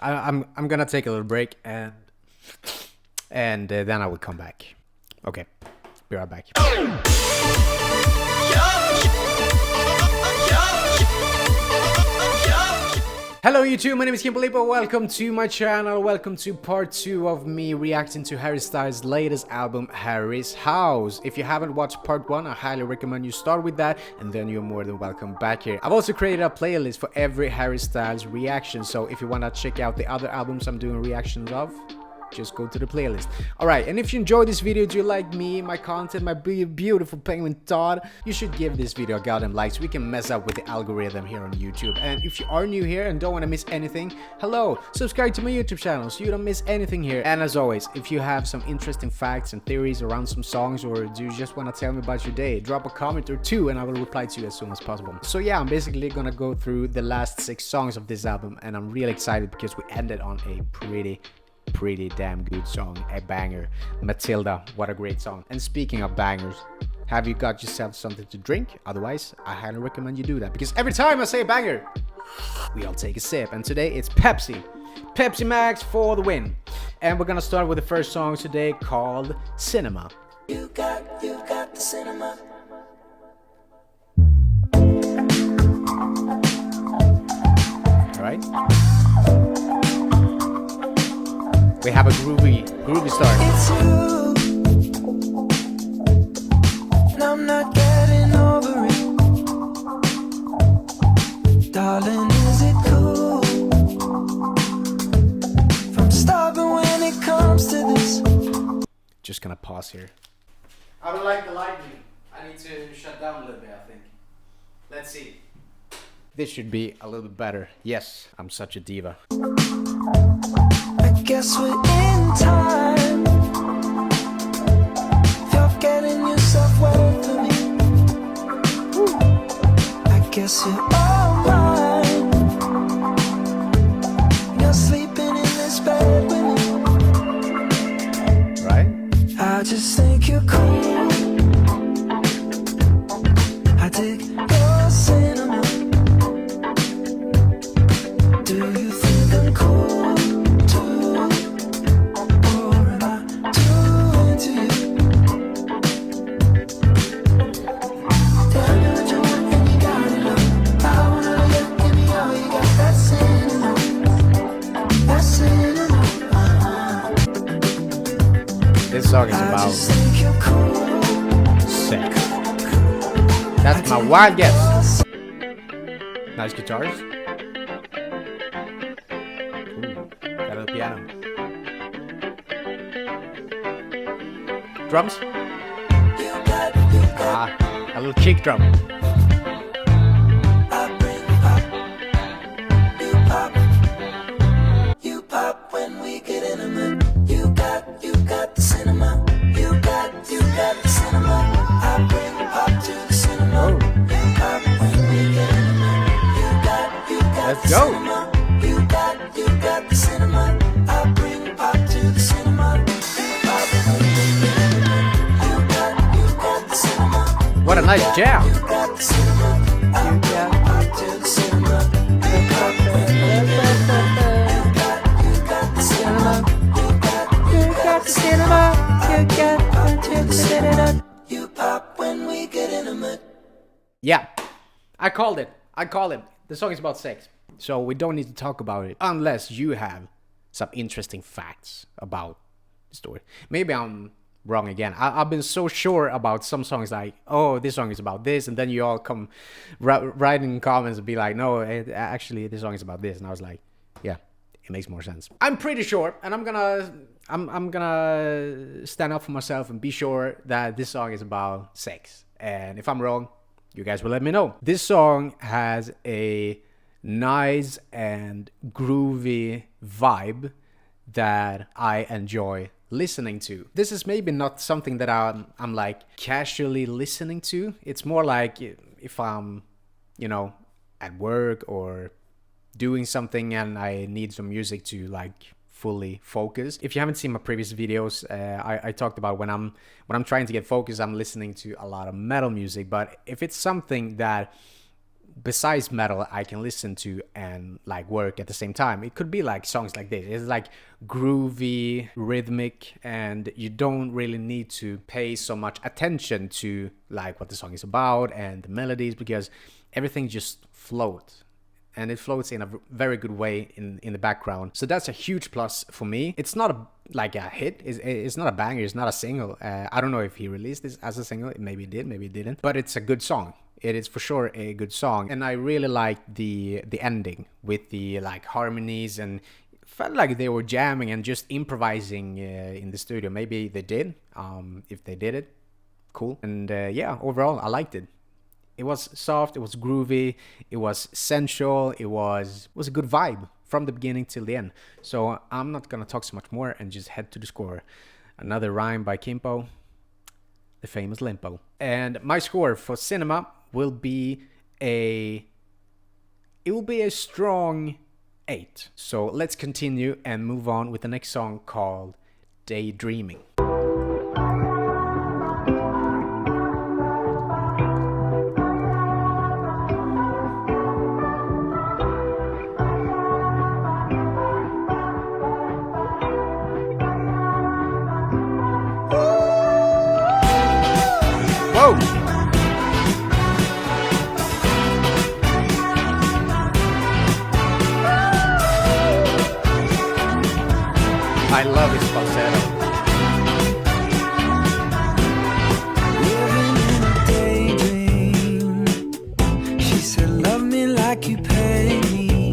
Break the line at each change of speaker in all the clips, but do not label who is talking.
I'm gonna take a little break and then I will come back. Okay, be right back. Hello YouTube, my name is KimpoLimpo. Welcome to my channel. Welcome to part 2 of me reacting to Harry Styles' latest album, Harry's House. If you haven't watched part 1, I highly recommend you start with that, and then you're more than welcome back here. I've also created a playlist for every Harry Styles reaction, so if you want to check out the other albums I'm doing reactions of, just go to the playlist. Alright, and if you enjoyed this video, do you like me, my content, my beautiful penguin Todd, you should give this video a goddamn like so we can mess up with the algorithm here on YouTube. And if you are new here and don't want to miss anything, hello, subscribe to my YouTube channel so you don't miss anything here. And as always, if you have some interesting facts and theories around some songs, or do you just want to tell me about your day, drop a comment or two and I will reply to you as soon as possible. So yeah, I'm basically gonna go through the last 6 songs of this album, and I'm really excited because we ended on a pretty damn good song, a banger. Matilda, what a great song. And speaking of bangers, have you got yourself something to drink? Otherwise, I highly recommend you do that, because every time I say banger, we all take a sip. And today it's Pepsi Max for the win. And we're gonna start with the first song today, called Cinema. You got the cinema. All right. We have a groovy start.
It's you, and I'm not getting over it. Darling, is it cool? From stopping when it comes to this.
Just gonna pause here. I don't like the lightning. I need to shut down a little bit, I think. Let's see. This should be a little bit better. Yes, I'm such a diva.
I guess we're in time. If you're getting yourself well for me, I guess you're all mine. You're sleeping in this bed with me,
right?
I just think you're cool. I dig your cinema. Do you think I'm cool?
This song is about sex. That's my wild guess. Nice guitars. Ooh, got a little piano. Drums. Ah, a little kick drum.
You pop when we get intimate. You got the cinema. You got the cinema. I bring pop to the cinema.
Oh.
You pop when we get intimate. You got
Let's
the
go.
cinema. You got the cinema. I bring pop to the cinema. Pop when we get intimate. You got the cinema.
What a nice jam.
You got the cinema. I bring pop to the cinema. You pop when we get intimate. You got the cinema. You pop when we get intimate.
Yeah, I called it. The song is about sex, so we don't need to talk about it unless you have some interesting facts about the story. Maybe I'm wrong again. I've been so sure about some songs, like, oh, this song is about this, and then you all come write in comments and be like, no, actually this song is about this, and I was like, yeah, it makes more sense. I'm pretty sure, and I'm gonna stand up for myself and be sure that this song is about sex. And if I'm wrong, you guys will let me know. This song has a nice and groovy vibe that I enjoy listening to. This is maybe not something that I'm like casually listening to. It's more like if I'm, you know, at work or doing something and I need some music to like fully focus. If you haven't seen my previous videos, I talked about when I'm trying to get focused, I'm listening to a lot of metal music. But if it's something that besides metal I can listen to and like work at the same time. It could be like songs like this. It's like groovy, rhythmic, and you don't really need to pay so much attention to like what the song is about and the melodies, because everything just floats. And it floats in a very good way in the background. So that's a huge plus for me. It's not like a hit. It's not a banger. It's not a single. I don't know if he released this as a single. Maybe he did, maybe he didn't. But it's a good song. It is for sure a good song. And I really like the ending with the like harmonies, and felt like they were jamming and just improvising in the studio. Maybe they did. If they did it, cool. And yeah, overall, I liked it. It was soft, it was groovy, it was sensual, it was a good vibe from the beginning till the end. So I'm not gonna talk so much more and just head to the score. Another rhyme by Kimpo, the famous Limpo. And my score for cinema will be a strong 8. So let's continue and move on with the next song called Daydreaming. Whoa! I love his falsetto.
Living in a daydream. She said, love me like you pay me.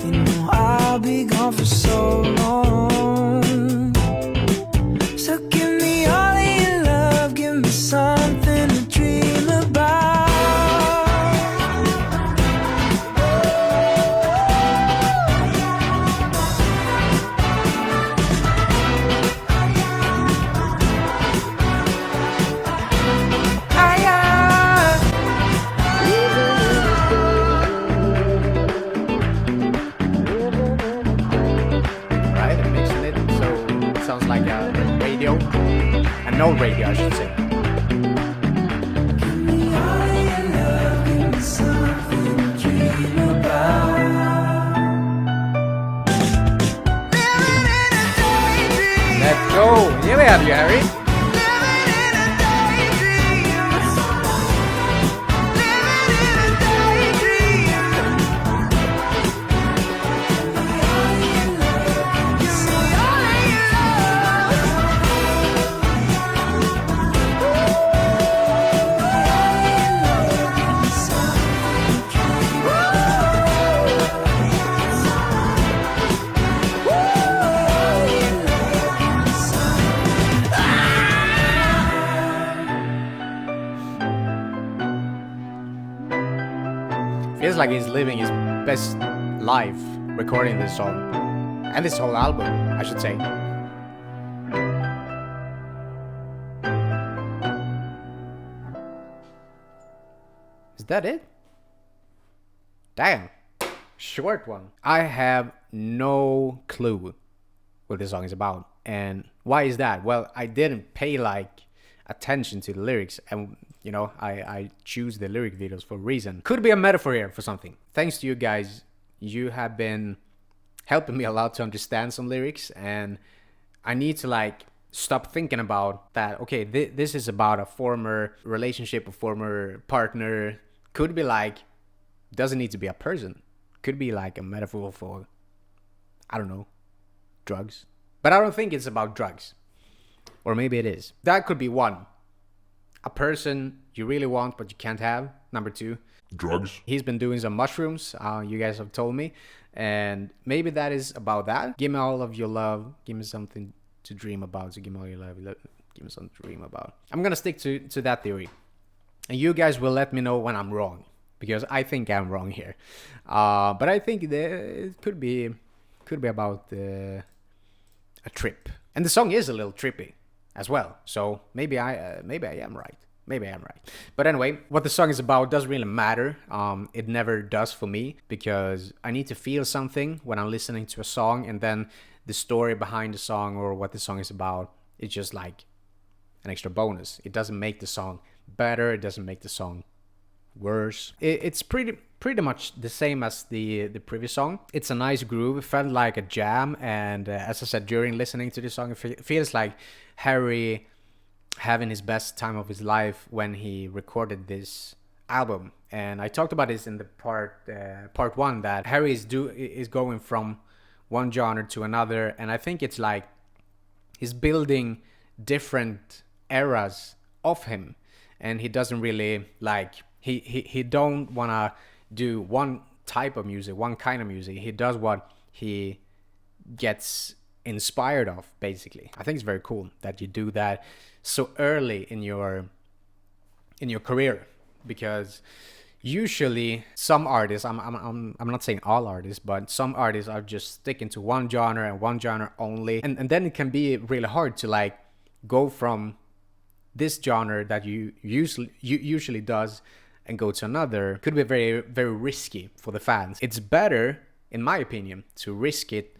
You know I'll be gone for so long. So give me all of your love, give me something to dream about.
Right, I'm mixing it so it sounds like a radio. An old radio, I should say.
Give me all of your love, give me something to dream about. Living in a daydream.
Let's go! Here we have you, Harry.
Living in a daydream. Living in a daydream. Give me all of your love, give me all of your
Feels like he's living his best life recording this song. And this whole album, I should say. Is that it? Damn. Short one. I have no clue what this song is about. And why is that? Well, I didn't pay like attention to the lyrics, and you know, I choose the lyric videos for a reason. Could be a metaphor here for something. Thanks to you guys, you have been helping me a lot to understand some lyrics, and I need to like stop thinking about that. Okay, this is about a former relationship, a former partner. Could be like, doesn't need to be a person. Could be like a metaphor for, I don't know, drugs. But I don't think it's about drugs. Or maybe it is. That could be one. A person you really want but you can't have. Number 2.
Drugs.
He's been doing some mushrooms, you guys have told me. And maybe that is about that. Give me all of your love. Give me something to dream about. So give me all your love. Give me something to dream about. I'm gonna stick to that theory. And you guys will let me know when I'm wrong. Because I think I'm wrong here. But I think it could be about a trip. And the song is a little trippy as well. So maybe I am right. Maybe I am right. But anyway, what the song is about doesn't really matter. It never does for me, because I need to feel something when I'm listening to a song, and then the story behind the song or what the song is about is just like an extra bonus. It doesn't make the song better. It doesn't make the song worse. It's pretty much the same as the previous song. It's a nice groove. It felt like a jam, and as I said, during listening to this song, it feels like Harry having his best time of his life when he recorded this album. And I talked about this in the part one, that Harry is going from one genre to another, and I think it's like he's building different eras of him, and he doesn't really like he don't wanna do one type of music, one kind of music. He does what he gets inspired of, basically. I think it's very cool that you do that so early in your career, because usually some artists, I'm not saying all artists, but some artists are just sticking to one genre and one genre only, and then it can be really hard to like go from this genre that you usually does and go to another. Could be very, very risky for the fans. It's better, in my opinion, to risk it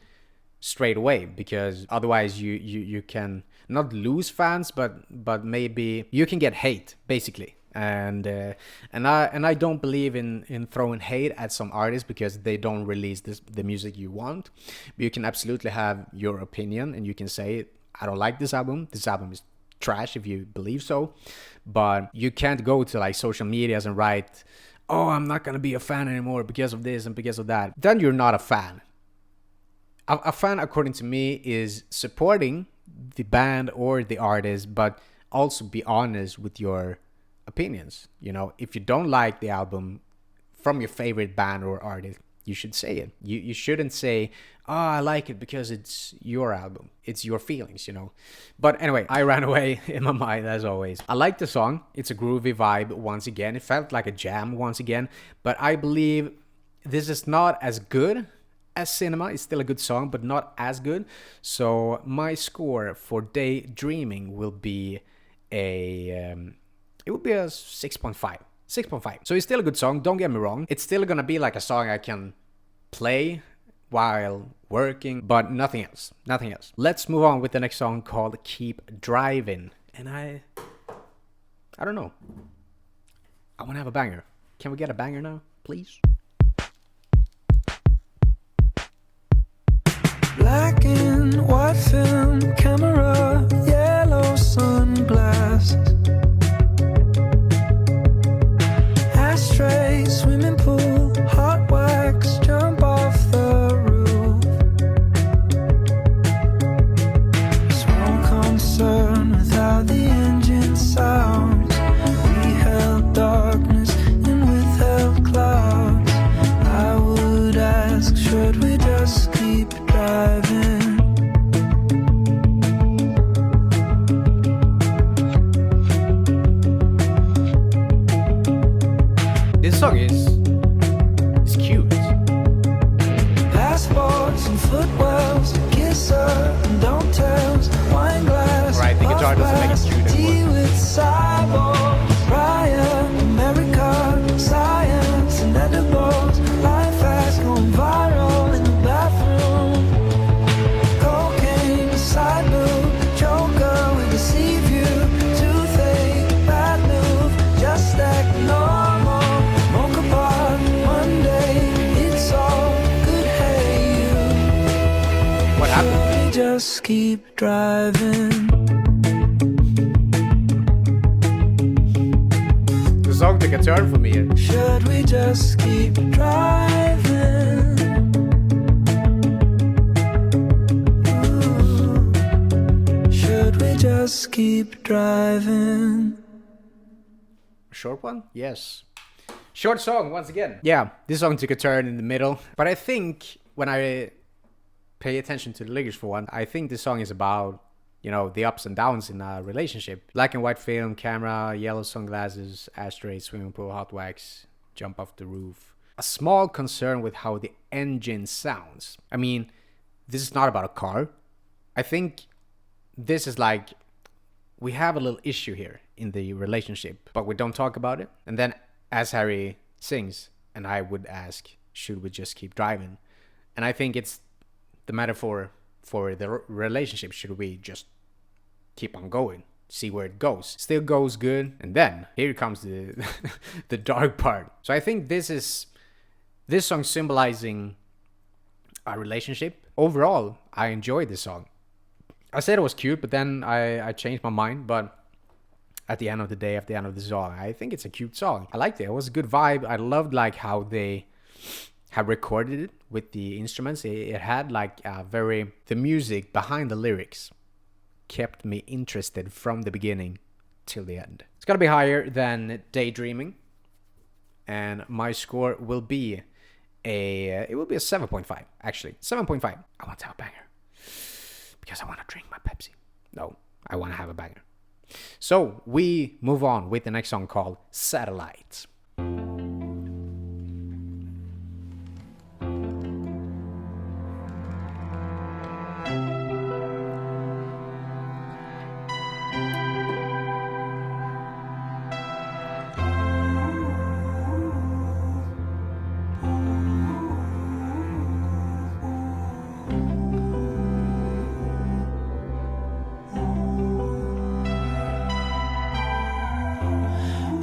straight away, because otherwise you can not lose fans, but maybe you can get hate, basically. And I don't believe in throwing hate at some artists because they don't release the music you want. But you can absolutely have your opinion, and you can say, I don't like this album is trash, if you believe so. But you can't go to like social medias and write, oh, I'm not gonna be a fan anymore because of this and because of that. Then you're not a fan. A fan, according to me, is supporting the band or the artist, but also be honest with your opinions. You know, if you don't like the album from your favorite band or artist, you should say it. You shouldn't say, oh, I like it because it's your album. It's your feelings, you know. But anyway, I ran away in my mind as always. I like the song. It's a groovy vibe once again. It felt like a jam once again. But I believe this is not as good as Cinema. It's still a good song, but not as good. So my score for Daydreaming will be a 6.5. 6.5. So it's still a good song, don't get me wrong. It's still gonna be like a song I can play while working, but nothing else. Nothing else. Let's move on with the next song called Keep Driving. And I don't know. I wanna have a banger. Can we get a banger now, please?
Black and white film camera, yellow sunglasses, ashtray, swimming pool, hot wax, jump off the roof. Small concern with how the engine sounds. We held darkness and withheld clouds. I would ask, should we just keep driving?
This song is cute.
Passports and footwells, kisser and don't tells, wine glass.
Right, the guitar doesn't make it cute
tea
anymore.
with cyborg, Ryan, America, science and edibles. Life has gone viral in the bathroom. Cocaine, side boob, joker with a sea view, toothache, bad move, just act normal. Mocha bar, Monday, it's all good. Hey, you.
What happened?
Should we just keep driving?
The song took a turn for me here.
Should we just keep driving? Ooh. Should we just keep driving?
Short one? Yes. Short song, once again. Yeah, this song took a turn in the middle. But I think when I pay attention to the lyrics for one, I think this song is about, you know, the ups and downs in a relationship. Black and white film, camera, yellow sunglasses, ashtray, swimming pool, hot wax, jump off the roof. A small concern with how the engine sounds. I mean, this is not about a car. I think this is like, we have a little issue here in the relationship, but we don't talk about it. And then as Harry sings, and I would ask, should we just keep driving? And I think it's the metaphor for the relationship. Should we just keep on going? see where it goes. Still goes good, and then here comes the the dark part. So I think this song symbolizing a relationship. Overall, I enjoyed this song. I said it was cute, but then I changed my mind. But at the end of the day, at the end of the song, I think it's a cute song. I liked it. It was a good vibe. I loved like how they have recorded it with the instruments. It had like the music behind the lyrics kept me interested from the beginning till the end. It's gonna be higher than Daydreaming, and my score will be a 7.5. Actually, 7.5. I want to have a banger because I want to drink my Pepsi. No, I want to have a banger. So we move on with the next song called Satellite.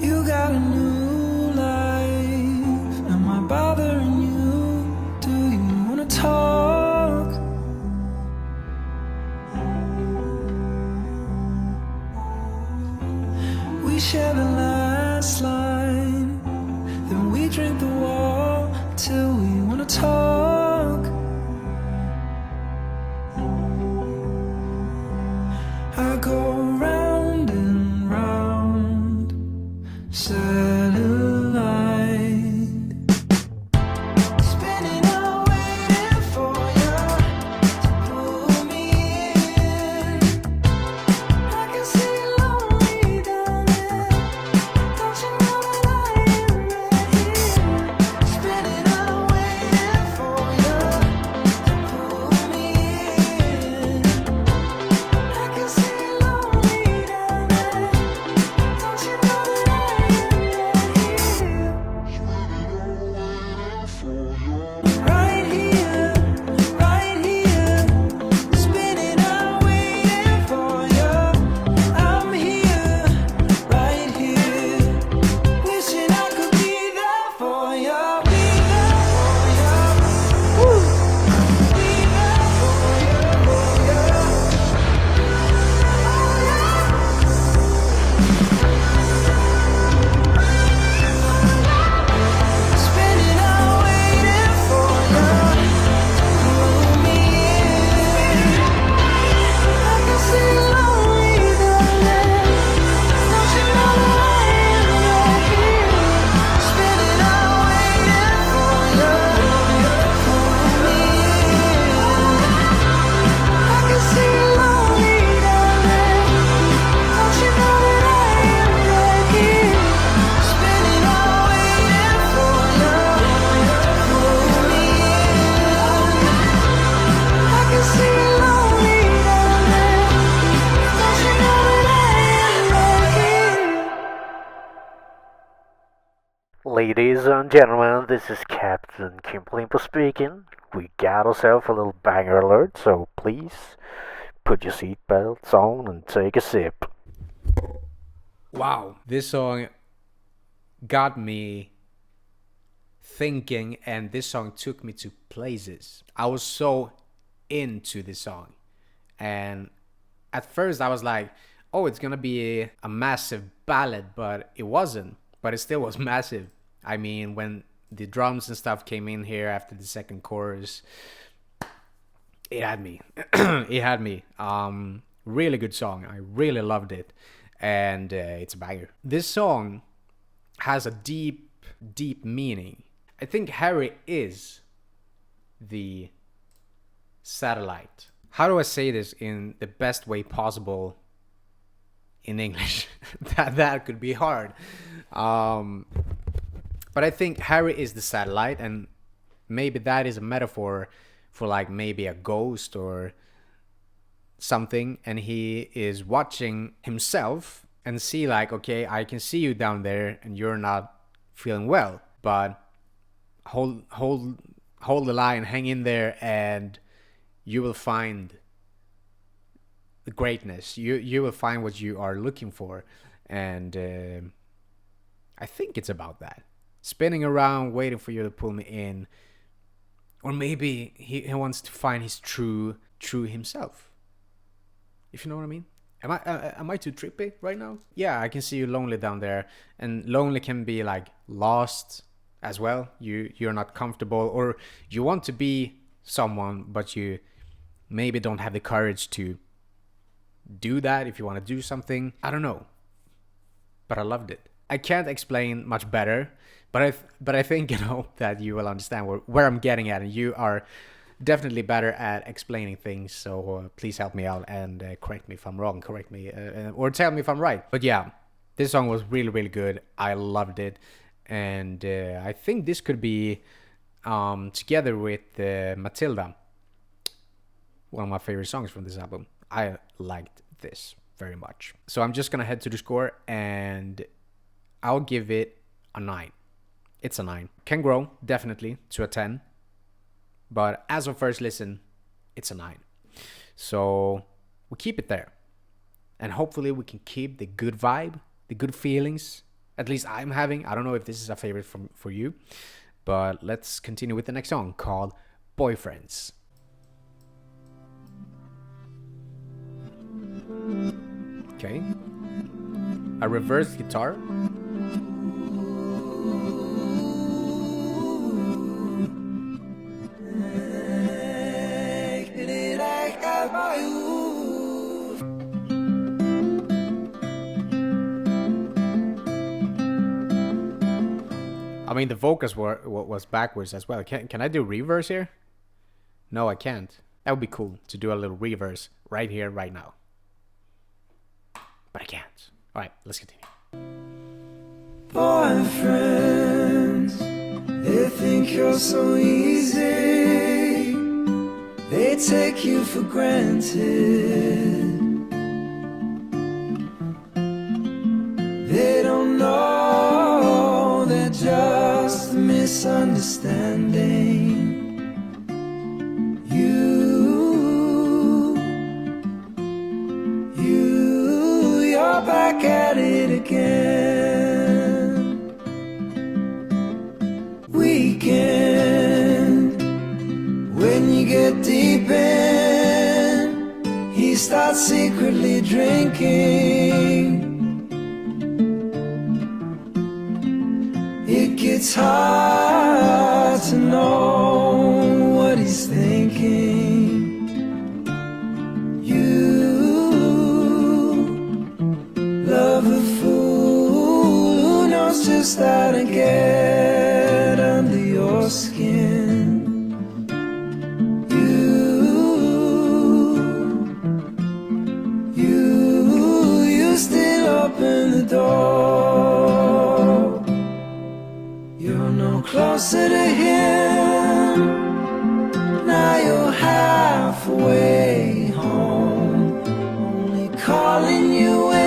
You got a new life. Am I bothering you? Do you wanna talk? We share the last line, then we drink the wall till we wanna talk. I go round and round, satellite, spinning out waiting for you to pull me in. I can see you lonely down there. Don't you know that I am right here? Spinning out waiting for you to pull me in. I can see you lonely down there. Don't you know that I right here, right here, spinning out waiting for you. I'm here, right here, wishing I could be there for you. Be there for you. Woo. Be there for you. Spinning out waiting for you. Pull me in. I can see you lonely down there. Don't you know that I am right here? Spinning out waiting for you. Pull me in. I can see you lonely down there. Don't you know that I am right here? Spinning out waiting for you. Pull me in. I can see you lonely down there. Don't you know that I am right here?
Ladies and gentlemen, this is Captain KimpoLimpo speaking. We got ourselves a little banger alert, so please put your seatbelts on and take a sip.
Wow, this song got me thinking, and this song took me to places. I was so into this song, and at first I was like, oh, it's gonna be a massive ballad, but it wasn't. But it still was massive. I mean, when the drums and stuff came in here after the second chorus, it had me. It had me. Really good song. I really loved it, and it's a banger. This song has a deep, deep meaning. I think Harry is the satellite. How do I say this in the best way possible in English? that could be hard. But I think Harry is the satellite, and maybe that is a metaphor for like maybe a ghost or something, and he is watching himself and see like, okay, I can see you down there and you're not feeling well, but hold the line, hang in there, and you will find greatness. You will find what you are looking for, and I think it's about that. Spinning around, waiting for you to pull me in, or maybe he wants to find his true himself. If you know what I mean. Am I too trippy right now? Yeah, I can see you lonely down there, and lonely can be like lost as well. You're not comfortable, or you want to be someone, but you maybe don't have the courage to do that. If you want to do something, I don't know, but I loved it. I can't explain much better, but I think that you will understand where I'm getting at, and you are definitely better at explaining things. So please help me out and correct me if I'm wrong. Correct me or tell me if I'm right. But yeah, this song was really good. I loved it, and I think this could be together with Matilda, one of my favorite songs from this album. I liked this very much. So I'm just gonna head to the score, and I'll give it a 9. It's a 9. Can grow definitely to a 10, but as of first listen, it's a 9. So we keep it there, and hopefully we can keep the good vibe, the good feelings. At least I'm having. I don't know if this is a favorite for you, but let's continue with the next song called Boyfriends. Okay, a reverse guitar. I mean, the vocals was backwards as well. Can I do reverse here? No, I can't. That would be cool to do a little reverse right here, right now. But I can't. All right, let's continue.
Boyfriends, they think you're so easy. They take you for granted. They don't know they're just misunderstanding. You're back at it again. Weekend, when you get deep in, he starts secretly drinking. It gets hard to know what he's thinking. Love a fool who knows just how to get under your skin. You still open the door. You're no closer to him. Now you're halfway home, only calling you in.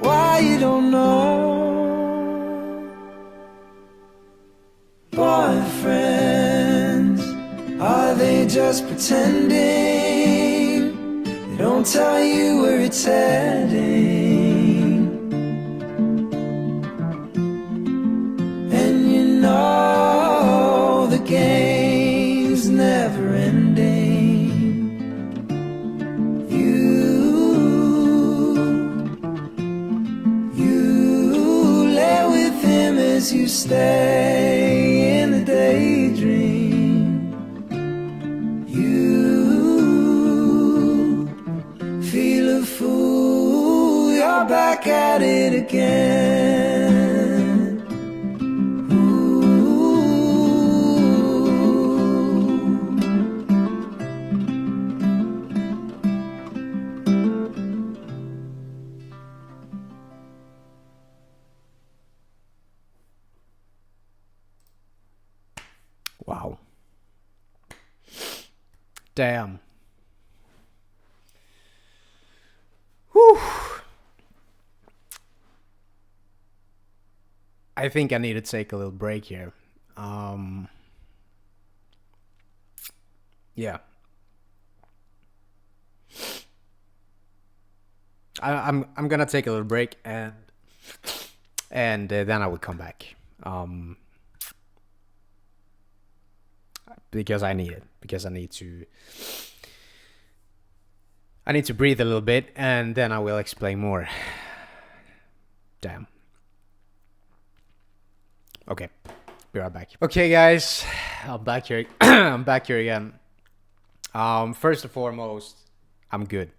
Why you don't know? Boyfriends, are they just pretending? They don't tell you where it's heading. And you know the game's never ending. As you stay in the daydream, you feel a fool. You're back at it again. Ooh.
Wow. Damn. Whew. I think I need to take a little break here. Yeah. I'm gonna take a little break and then I will come back. Because I need it. Because I need to breathe a little bit, and then I will explain more. Damn. Okay, be right back. Okay, guys, I'm back here. I'm back here again. First and foremost, I'm good.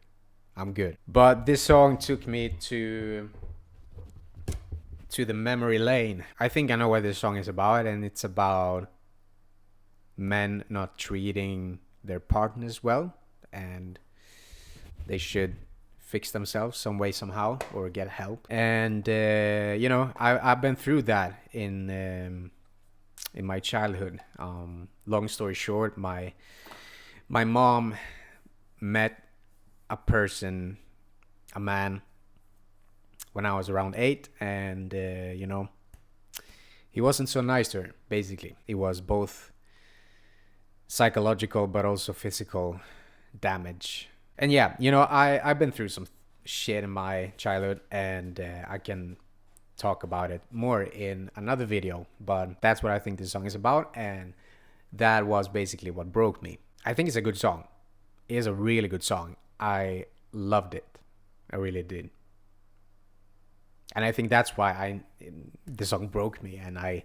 But this song took me to the memory lane. I think I know what this song is about, and it's about men not treating their partners well, and they should fix themselves some way, somehow, or get help. And you know, I've been through that in my childhood. Long story short, my mom met a man, when I was around 8, and you know, he wasn't so nice to her. Basically, it was both psychological but also physical damage. And yeah, you know, I've been through some shit in my childhood, and I can talk about it more in another video, but that's what I think this song is about, and that was basically what broke me. I think it's a good song. It is a really good song. I loved it. I really did. And I think that's why the song broke me, and I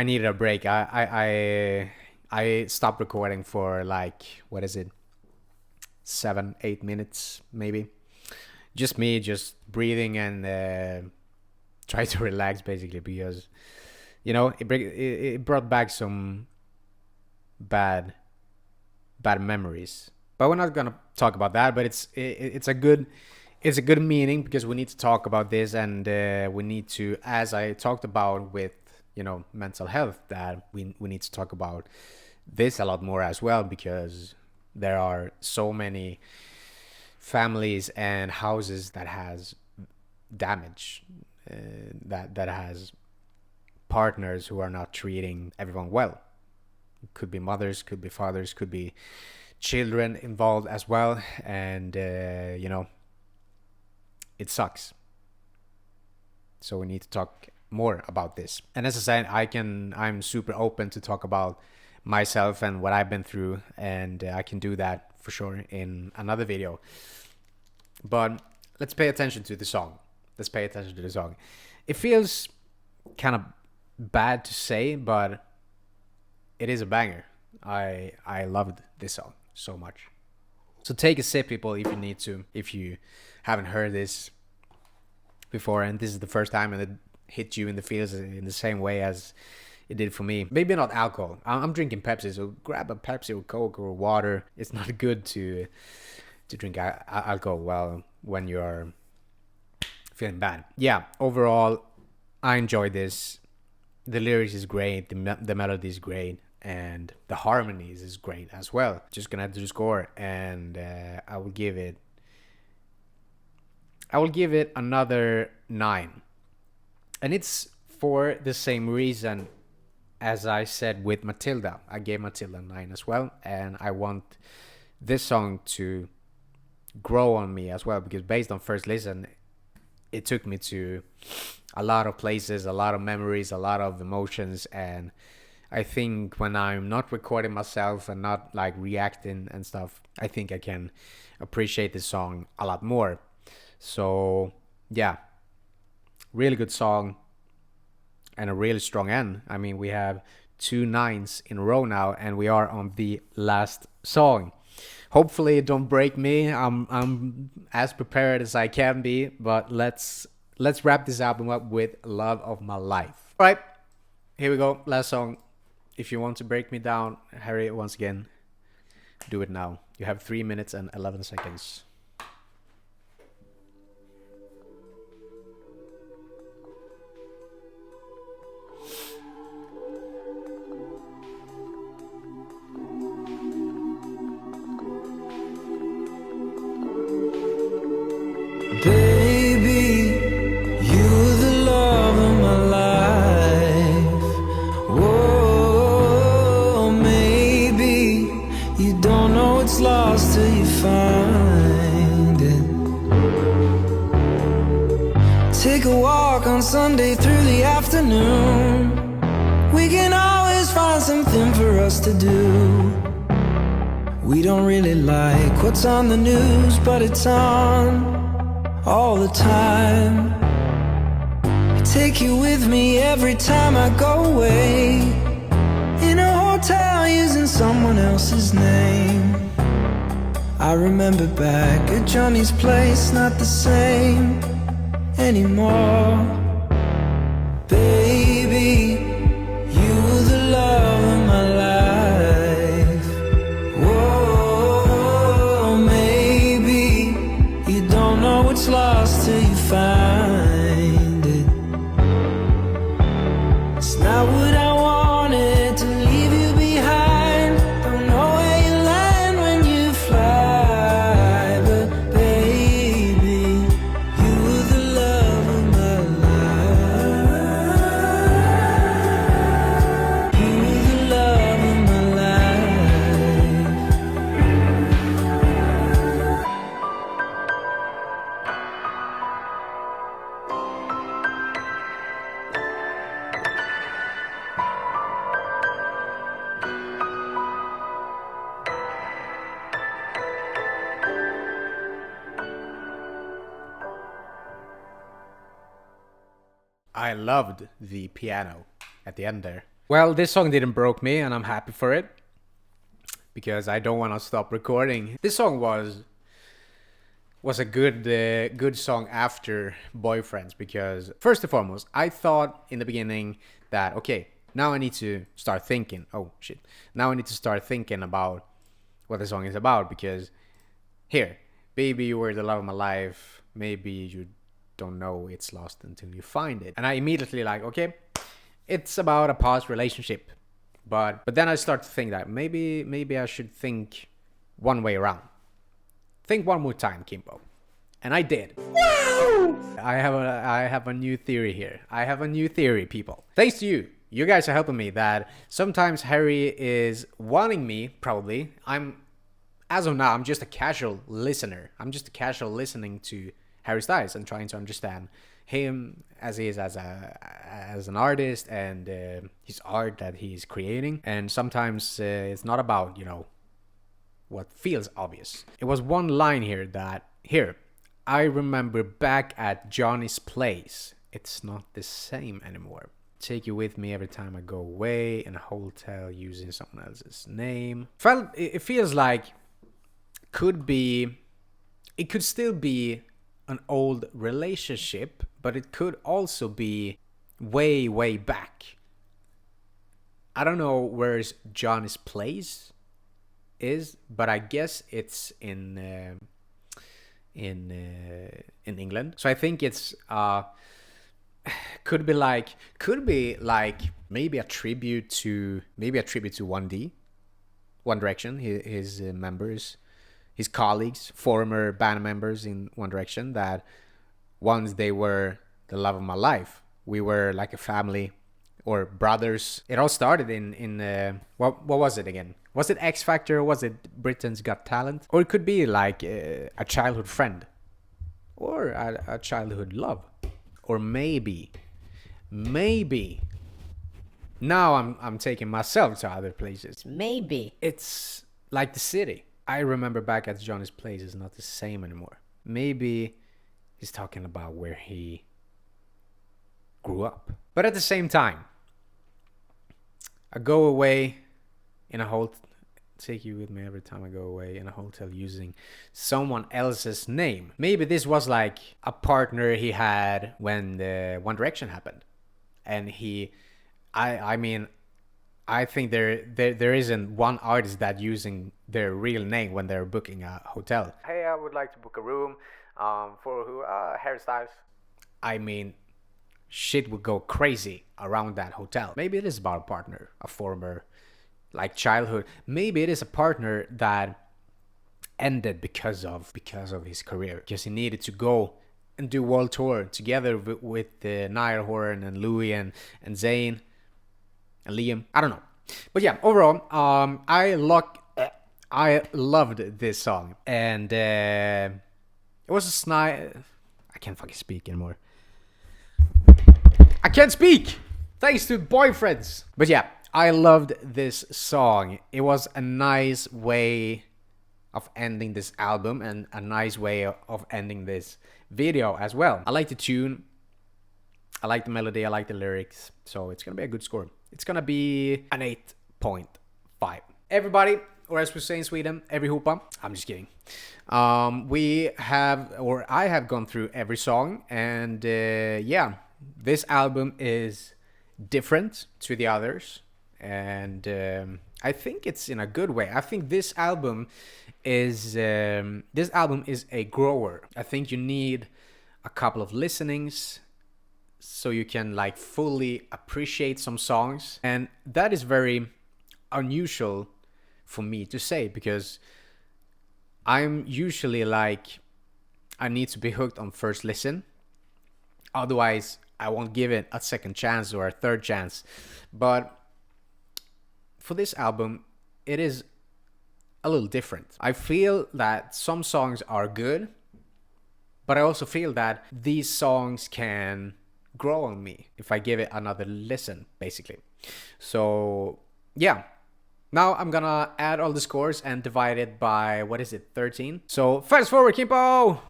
needed a break. I stopped recording for like, what is it, 7-8 minutes maybe. Just me, just breathing and try to relax, basically, because, you know, it brought back some bad memories. But we're not gonna talk about that. But it's a good meaning, because we need to talk about this, and we need to, as I talked about with, you know, mental health, that we need to talk about this a lot more as well, because there are so many families and houses that has damage, that has partners who are not treating everyone well. It could be mothers, could be fathers, could be children involved as well, and you know, it sucks. So we need to talk more about this. And as I said, I'm super open to talk about myself and what I've been through, and I can do that for sure in another video. But let's pay attention to the song. It feels kind of bad to say, but it is a banger. I loved this song so much. So take a sip, people, if you need to, if you haven't heard this before and this is the first time and it hit you in the feels in the same way as it did for me. Maybe not alcohol. I'm drinking Pepsi, so grab a Pepsi or Coke or water. It's not good to drink alcohol when you're feeling bad. Yeah, overall, I enjoyed this. The lyrics is great, the melody is great, and the harmonies is great as well. Just gonna do the score, and I will give it another 9. And it's for the same reason as I said with Matilda. I gave Matilda 9 as well, and I want this song to grow on me as well, because based on first listen, it took me to a lot of places, a lot of memories, a lot of emotions. And I think when I'm not recording myself and not like reacting and stuff, I think I can appreciate this song a lot more. So yeah, really good song and a really strong end. I mean, we have 2 9s in a row now, and we are on the last song. Hopefully it don't break me. I'm as prepared as I can be, but let's wrap this album up with Love of My Life. All right, here we go, last song. If you want to break me down, Harry, once again, do it now. You have 3 minutes and 11 seconds.
Baby, you're the love of my life. Take a walk on Sunday through the afternoon. We can always find something for us to do. We don't really like what's on the news, but it's on all the time. I take you with me every time I go away, in a hotel using someone else's name. I remember back at Johnny's place, not the same anymore. Baby, you were the love of my life. Whoa, maybe you don't know what's lost till you find it. It's not what I wanted to leave you behind. Don't know where you land when you fly, but baby, you were the love of my life. You were the love of my life.
I loved the piano at the end there. Well, this song didn't broke me, and I'm happy for it, because I don't want to stop recording. This song was a good song after Boyfriends, because first and foremost, I thought in the beginning that, okay, now I need to start thinking. Oh shit! Now I need to start thinking about what the song is about, because here, baby, you were the love of my life. Maybe you don't know it's lost until you find it. And I immediately like, okay, it's about a past relationship. But then I start to think that maybe I should think one way around. Think one more time, Kimpo. And I did. Wow! I have a new theory here. I have a new theory, people. Thanks to you. You guys are helping me that sometimes Harry is wanting me, probably. As of now, I'm just a casual listener. I'm just a casual listening to Harry Styles and trying to understand him as he is as an artist, and his art that he's creating. And sometimes it's not about, you know, what feels obvious. It was one line here that, I remember back at Johnny's place. It's not the same anymore. Take you with me every time I go away, in a hotel using someone else's name. It feels like it could still be an old relationship, but it could also be way back. I don't know where Johnny's place is, but I guess it's in England. So I think it's could be like maybe a tribute to One Direction, his members, his colleagues, former band members in One Direction, that once they were the love of my life. We were like a family or brothers. It all started in what was it again? Was it X Factor? Or was it Britain's Got Talent? Or it could be like a childhood friend, or a childhood love, or maybe now I'm taking myself to other places.
Maybe.
It's like the city. I remember back at Johnny's place is not the same anymore. Maybe he's talking about where he grew up. But at the same time, I go away in a hotel. Take you with me every time I go away in a hotel using someone else's name. Maybe this was like a partner he had when the One Direction happened, and I think there isn't one artist that using their real name when they're booking a hotel. Hey, I would like to book a room for who? Harry Styles. I mean, shit would go crazy around that hotel. Maybe it is about a partner, a former, like, childhood. Maybe it is a partner that ended because of his career, because he needed to go and do world tour together with Niall Horan and Louis and Zayn and Liam. I don't know, but yeah, overall, I loved this song, and it was a I can't fucking speak anymore. I can't speak! Thanks to boyfriends! But yeah, I loved this song. It was a nice way of ending this album and a nice way of ending this video as well. I like the tune, I like the melody, I like the lyrics, so it's gonna be a good score. It's gonna be an 8.5. Everybody, or as we say in Sweden, every hoopa. I'm just kidding. I have gone through every song, and yeah, this album is different to the others, and I think it's in a good way. I think this album is a grower. I think you need a couple of listenings so you can like fully appreciate some songs, and that is very unusual for me to say, because I'm usually like, I need to be hooked on first listen, otherwise I won't give it a second chance or a third chance. But for this album, it is a little different. I feel that some songs are good, but I also feel that these songs can grow on me if I give it another listen, basically. So yeah, now I'm gonna add all the scores and divide it by, what is it, 13? So fast forward, Kimpo!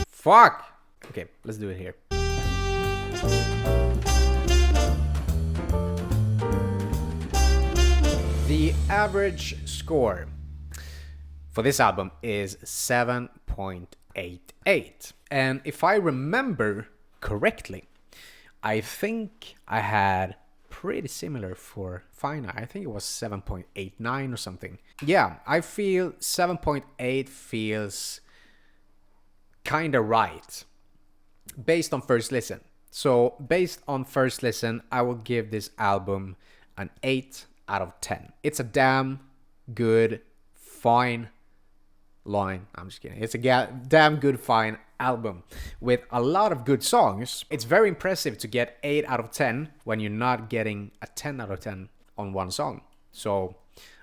Fuck! Okay, let's do it here. The average score for this album is 7.88. And if I remember correctly, I think I had pretty similar for Fina. I think it was 7.89 or something. Yeah, I feel 7.8 feels kind of right based on first listen. So based on first listen, I will give this album an 8 out of 10. It's a damn good, fine line. I'm just kidding. It's a damn good, fine album with a lot of good songs. It's very impressive to get 8 out of 10 when you're not getting a 10 out of 10 on one song. So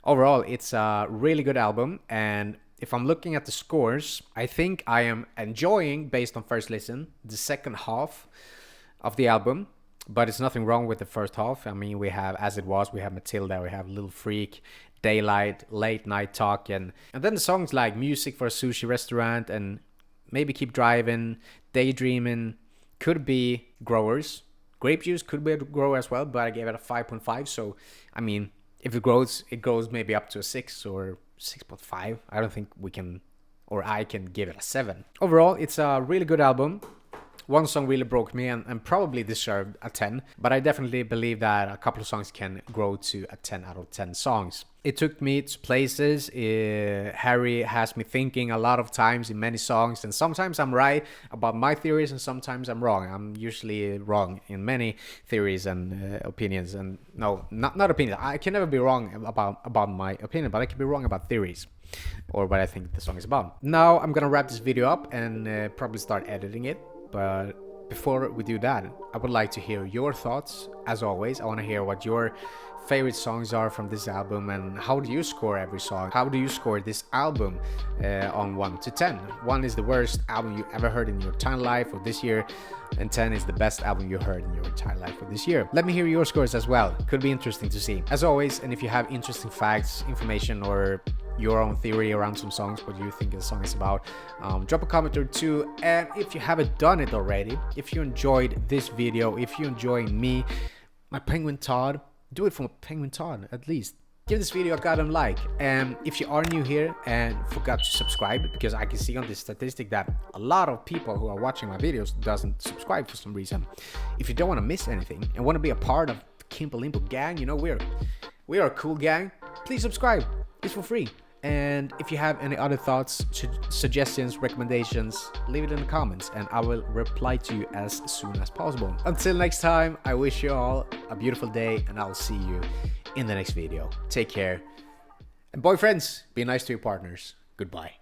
overall, it's a really good album. And if I'm looking at the scores, I think I am enjoying, based on first listen, the second half of the album. But it's nothing wrong with the first half. I mean, we have As It Was, we have Matilda, we have Little Freak, Daylight, Late Night Talk, and then the songs like Music for a Sushi Restaurant and maybe Keep Driving, Daydreaming could be growers. Grape Juice could be a grower as well, but I gave it a 5.5. So, I mean, if it grows maybe up to a 6 or 6.5. I don't think we can, or I can give it a 7. Overall, it's a really good album. One song really broke me and probably deserved a 10, but I definitely believe that a couple of songs can grow to a 10 out of 10 songs. It took me to places. Harry has me thinking a lot of times in many songs, and sometimes I'm right about my theories and sometimes I'm wrong. I'm usually wrong in many theories and opinions, and no, not opinions. I can never be wrong about my opinion, but I can be wrong about theories or what I think the song is about. Now I'm gonna wrap this video up and probably start editing it. But before we do that, I would like to hear your thoughts. As always, I want to hear what your favorite songs are from this album, and how do you score every song? How do you score this album on 1 to 10? 1 is the worst album you ever heard in your entire life or this year, and 10 is the best album you heard in your entire life or this year. Let me hear your scores as well. Could be interesting to see. As always, and if you have interesting facts, information, or your own theory around some songs, what do you think the song is about, drop a comment or two. And if you haven't done it already, if you enjoyed this video, if you enjoy me, my Penguin Todd, do it for Penguin Todd at least. Give this video a goddamn like. And if you are new here and forgot to subscribe, because I can see on this statistic that a lot of people who are watching my videos doesn't subscribe for some reason. If you don't want to miss anything and want to be a part of the KimpoLimpo gang, you know, we are a cool gang, please subscribe. It's for free. And if you have any other thoughts, suggestions, recommendations, leave it in the comments and I will reply to you as soon as possible. Until next time, I wish you all a beautiful day and I'll see you in the next video. Take care. And boyfriends, be nice to your partners. Goodbye.